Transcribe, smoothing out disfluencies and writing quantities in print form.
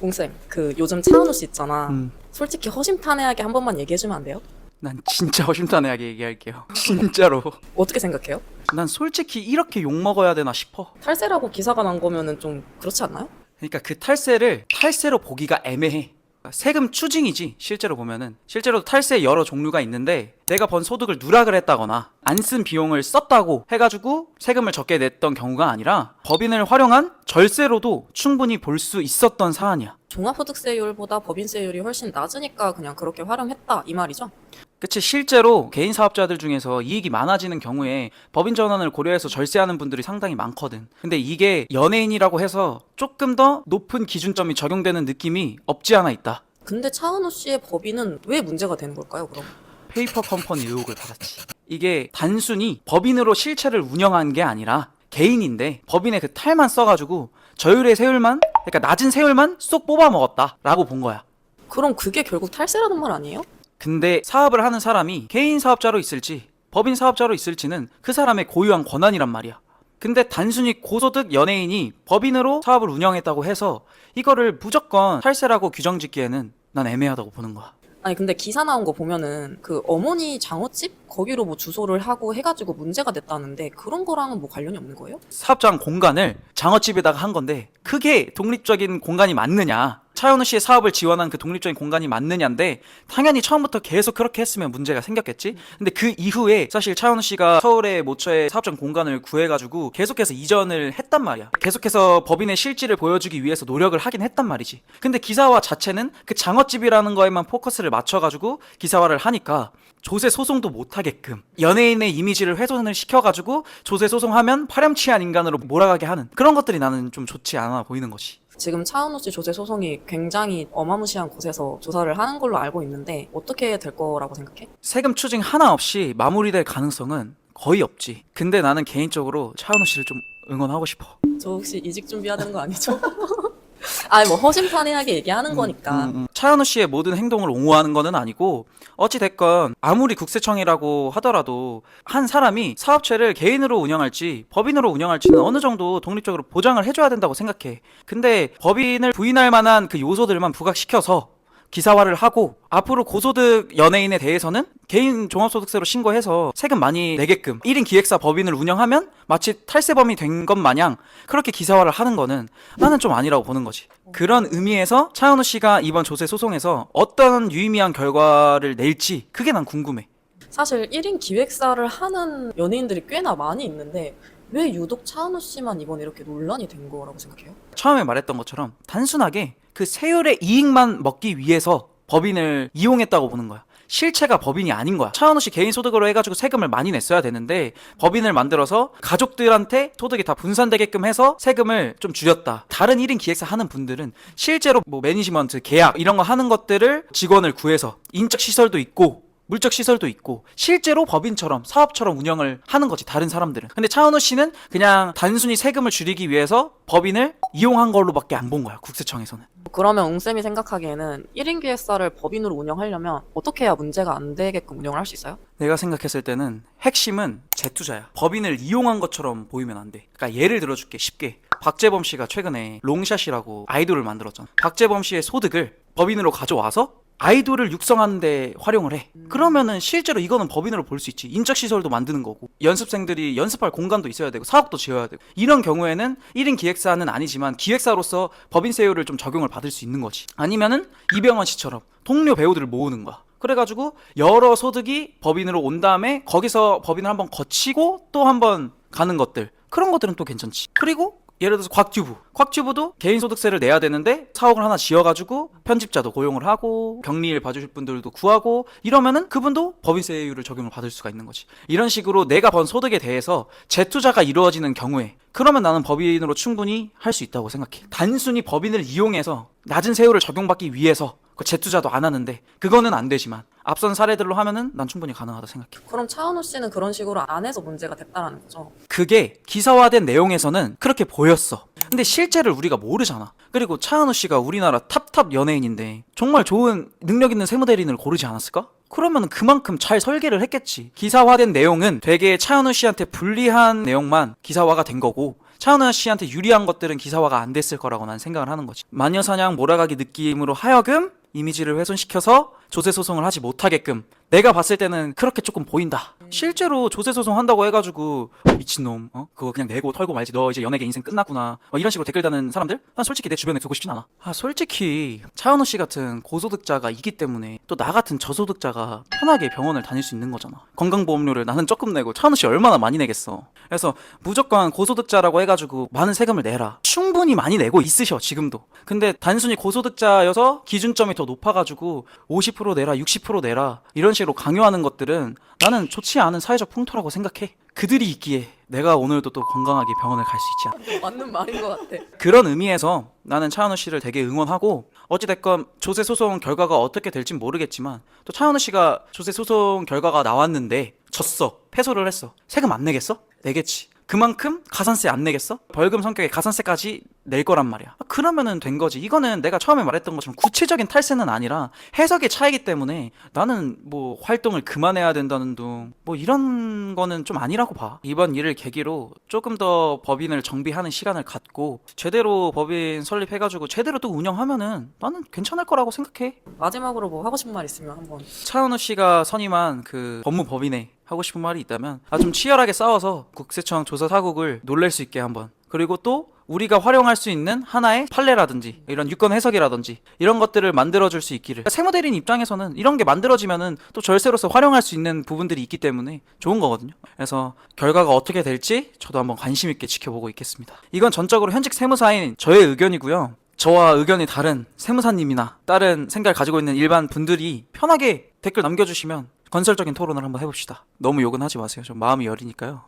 웅쌤, 그 요즘 차은우 씨 있잖아. 음. 솔직히 허심탄회하게 한 번만 얘기해주면 안 돼요? 난 진짜 허심탄회하게 얘기할게요. 진짜로. 어떻게 생각해요? 난 솔직히 이렇게 욕먹어야 되나 싶어. 탈세라고 기사가 난 거면은 좀 그렇지 않나요? 그러니까 그 탈세를 탈세로 보기가 애매해. 세금 추징이지 실제로 보면은. 실제로 탈세 여러 종류가 있는데 내가 번 소득을 누락을 했다거나 안 쓴 비용을 썼다고 해가지고 세금을 적게 냈던 경우가 아니라 법인을 활용한 절세로도 충분히 볼 수 있었던 사안이야. 종합소득세율보다 법인세율이 훨씬 낮으니까 그냥 그렇게 활용했다 이 말이죠? 그치, 실제로 개인 사업자들 중에서 이익이 많아지는 경우에 법인 전환을 고려해서 절세하는 분들이 상당히 많거든. 근데 이게 연예인이라고 해서 조금 더 높은 기준점이 적용되는 느낌이 없지 않아 있다. 근데 차은우 씨의 법인은 왜 문제가 되는 걸까요, 그럼? 페이퍼 컴퍼니 의혹을 받았지. 이게 단순히 법인으로 실체를 운영한 게 아니라 개인인데 법인의 그 탈만 써가지고 저율의 세율만, 그러니까 낮은 세율만 쏙 뽑아 먹었다라고 본 거야. 그럼 그게 결국 탈세라는 말 아니에요? 근데 사업을 하는 사람이 개인 사업자로 있을지 법인 사업자로 있을지는 그 사람의 고유한 권한이란 말이야. 근데 단순히 고소득 연예인이 법인으로 사업을 운영했다고 해서 이거를 무조건 탈세라고 규정짓기에는 난 애매하다고 보는 거야. 아니 근데 기사 나온 거 보면은 그 어머니 장어집 거기로 뭐 주소를 하고 해가지고 문제가 됐다는데 그런 거랑은 뭐 관련이 없는 거예요? 사업장 공간을 장어집에다가 한 건데 그게 독립적인 공간이 맞느냐, 차은우 씨의 사업을 지원한 그 독립적인 공간이 맞느냐인데 당연히 처음부터 계속 그렇게 했으면 문제가 생겼겠지. 근데 그 이후에 사실 차은우 씨가 서울의 모처에 사업장 공간을 구해가지고 계속해서 이전을 했단 말이야. 계속해서 법인의 실질을 보여주기 위해서 노력을 하긴 했단 말이지. 근데 기사화 자체는 그 장어집이라는 거에만 포커스를 맞춰가지고 기사화를 하니까 조세 소송도 못하게끔 연예인의 이미지를 훼손을 시켜가지고 조세 소송하면 파렴치한 인간으로 몰아가게 하는 그런 것들이 나는 좀 좋지 않아 보이는 거지. 지금 차은우 씨 조세 소송이 굉장히 어마무시한 곳에서 조사를 하는 걸로 알고 있는데 어떻게 될 거라고 생각해? 세금 추징 하나 없이 마무리될 가능성은 거의 없지. 근데 나는 개인적으로 차은우 씨를 좀 응원하고 싶어. 저 혹시 이직 준비해야 되는 거 아니죠? 아니 뭐 허심탄회하게 얘기하는 거니까. 차은우 씨의 모든 행동을 옹호하는 거는 아니고 어찌됐건 아무리 국세청이라고 하더라도 한 사람이 사업체를 개인으로 운영할지 법인으로 운영할지는 어느 정도 독립적으로 보장을 해줘야 된다고 생각해. 근데 법인을 부인할 만한 그 요소들만 부각시켜서 기사화를 하고 앞으로 고소득 연예인에 대해서는 개인 종합소득세로 신고해서 세금 많이 내게끔 1인 기획사 법인을 운영하면 마치 탈세범이 된 것 마냥 그렇게 기사화를 하는 거는 나는 좀 아니라고 보는 거지. 그런 의미에서 차은우 씨가 이번 조세 소송에서 어떤 유의미한 결과를 낼지 그게 난 궁금해. 사실 1인 기획사를 하는 연예인들이 꽤나 많이 있는데 왜 유독 차은우 씨만 이번에 이렇게 논란이 된 거라고 생각해요? 처음에 말했던 것처럼 단순하게 그 세율의 이익만 먹기 위해서 법인을 이용했다고 보는 거야. 실체가 법인이 아닌 거야. 차은우 씨 개인 소득으로 해가지고 세금을 많이 냈어야 되는데 법인을 만들어서 가족들한테 소득이 다 분산되게끔 해서 세금을 좀 줄였다. 다른 1인 기획사 하는 분들은 실제로 뭐 매니지먼트, 계약 이런 거 하는 것들을 직원을 구해서 인적 시설도 있고 물적 시설도 있고 실제로 법인처럼 사업처럼 운영을 하는 거지, 다른 사람들은. 근데 차은우 씨는 그냥 단순히 세금을 줄이기 위해서 법인을 이용한 걸로밖에 안 본 거야, 국세청에서는. 그러면 웅쌤이 생각하기에는 1인 기획사를 법인으로 운영하려면 어떻게 해야 문제가 안 되게끔 운영을 할 수 있어요? 내가 생각했을 때는 핵심은 재투자야. 법인을 이용한 것처럼 보이면 안 돼. 그러니까 예를 들어줄게, 쉽게. 박재범 씨가 최근에 롱샷이라고 아이돌을 만들었잖아. 박재범 씨의 소득을 법인으로 가져와서 아이돌을 육성하는 데 활용을 해. 그러면은 실제로 이거는 법인으로 볼 수 있지. 인적시설도 만드는 거고 연습생들이 연습할 공간도 있어야 되고 사업도 지어야 되고. 이런 경우에는 1인 기획사는 아니지만 기획사로서 법인세율을 좀 적용을 받을 수 있는 거지. 아니면은 이병헌 씨처럼 동료 배우들을 모으는 거야. 그래가지고 여러 소득이 법인으로 온 다음에 거기서 법인을 한번 거치고 또 한번 가는 것들, 그런 것들은 또 괜찮지. 그리고 예를 들어서 곽튜브도 개인 소득세를 내야 되는데 사옥을 하나 지어가지고 편집자도 고용을 하고 격리일 봐주실 분들도 구하고 이러면은 그분도 법인세율을 적용을 받을 수가 있는 거지. 이런 식으로 내가 번 소득에 대해서 재투자가 이루어지는 경우에 그러면 나는 법인으로 충분히 할 수 있다고 생각해. 단순히 법인을 이용해서 낮은 세율을 적용받기 위해서 그 재투자도 안 하는데 그거는 안 되지만 앞선 사례들로 하면은 난 충분히 가능하다 생각해. 그럼 차은우 씨는 그런 식으로 안 해서 문제가 됐다라는 거죠? 그게 기사화된 내용에서는 그렇게 보였어. 근데 실제를 우리가 모르잖아. 그리고 차은우 씨가 우리나라 탑 연예인인데 정말 좋은 능력 있는 세무대리인을 고르지 않았을까? 그러면 그만큼 잘 설계를 했겠지. 기사화된 내용은 되게 차은우 씨한테 불리한 내용만 기사화가 된 거고 차은우 씨한테 유리한 것들은 기사화가 안 됐을 거라고 난 생각을 하는 거지. 마녀사냥 몰아가기 느낌으로 하여금 이미지를 훼손시켜서 조세소송을 하지 못하게끔 내가 봤을 때는 그렇게 조금 보인다. 실제로 조세소송 한다고 해가지고 미친놈 그거 그냥 내고 털고 말지, 너 이제 연예계 인생 끝났구나 이런 식으로 댓글 다는 사람들 난 솔직히 내 주변에 두고 싶진 않아. 솔직히 차은우 씨 같은 고소득자가 있기 때문에 또 나 같은 저소득자가 편하게 병원을 다닐 수 있는 거잖아. 건강보험료를 나는 조금 내고 차은우 씨 얼마나 많이 내겠어. 그래서 무조건 고소득자라고 해가지고 많은 세금을 내라. 충분히 많이 내고 있으셔 지금도. 근데 단순히 고소득자여서 기준점이 더 높아가지고 50% 내라 60% 내라 이런 식으로 강요하는 것들은 나는 좋지 않은 사회적 풍토라고 생각해. 그들이 있기에 내가 오늘도 또 건강하게 병원을 갈 수 있지 않나. 맞는 말인 것 같아. 그런 의미에서 나는 차은우 씨를 되게 응원하고, 어찌됐건 조세 소송 결과가 어떻게 될진 모르겠지만 또 차은우 씨가 조세 소송 결과가 나왔는데 졌어, 패소를 했어. 세금 안 내겠어? 내겠지. 그만큼 가산세 안 내겠어? 벌금 성격의 가산세까지 낼 거란 말이야. 그러면은 된 거지. 이거는 내가 처음에 말했던 것처럼 구체적인 탈세는 아니라 해석의 차이기 때문에 나는 뭐 활동을 그만해야 된다는 둥 뭐 이런 거는 좀 아니라고 봐. 이번 일을 계기로 조금 더 법인을 정비하는 시간을 갖고 제대로 법인 설립해가지고 제대로 또 운영하면은 나는 괜찮을 거라고 생각해. 마지막으로 뭐 하고 싶은 말 있으면 한번. 차은우 씨가 선임한 그 법무법인에 하고 싶은 말이 있다면 좀 치열하게 싸워서 국세청 조사 사국을 놀랄 수 있게 한번, 그리고 또 우리가 활용할 수 있는 하나의 판례라든지 이런 유권 해석이라든지 이런 것들을 만들어줄 수 있기를. 세무대리인 입장에서는 이런 게 만들어지면은 또 절세로서 활용할 수 있는 부분들이 있기 때문에 좋은 거거든요. 그래서 결과가 어떻게 될지 저도 한번 관심 있게 지켜보고 있겠습니다. 이건 전적으로 현직 세무사인 저의 의견이고요. 저와 의견이 다른 세무사님이나 다른 생각을 가지고 있는 일반 분들이 편하게 댓글 남겨주시면 건설적인 토론을 한번 해봅시다. 너무 욕은 하지 마세요. 좀 마음이 여리니까요.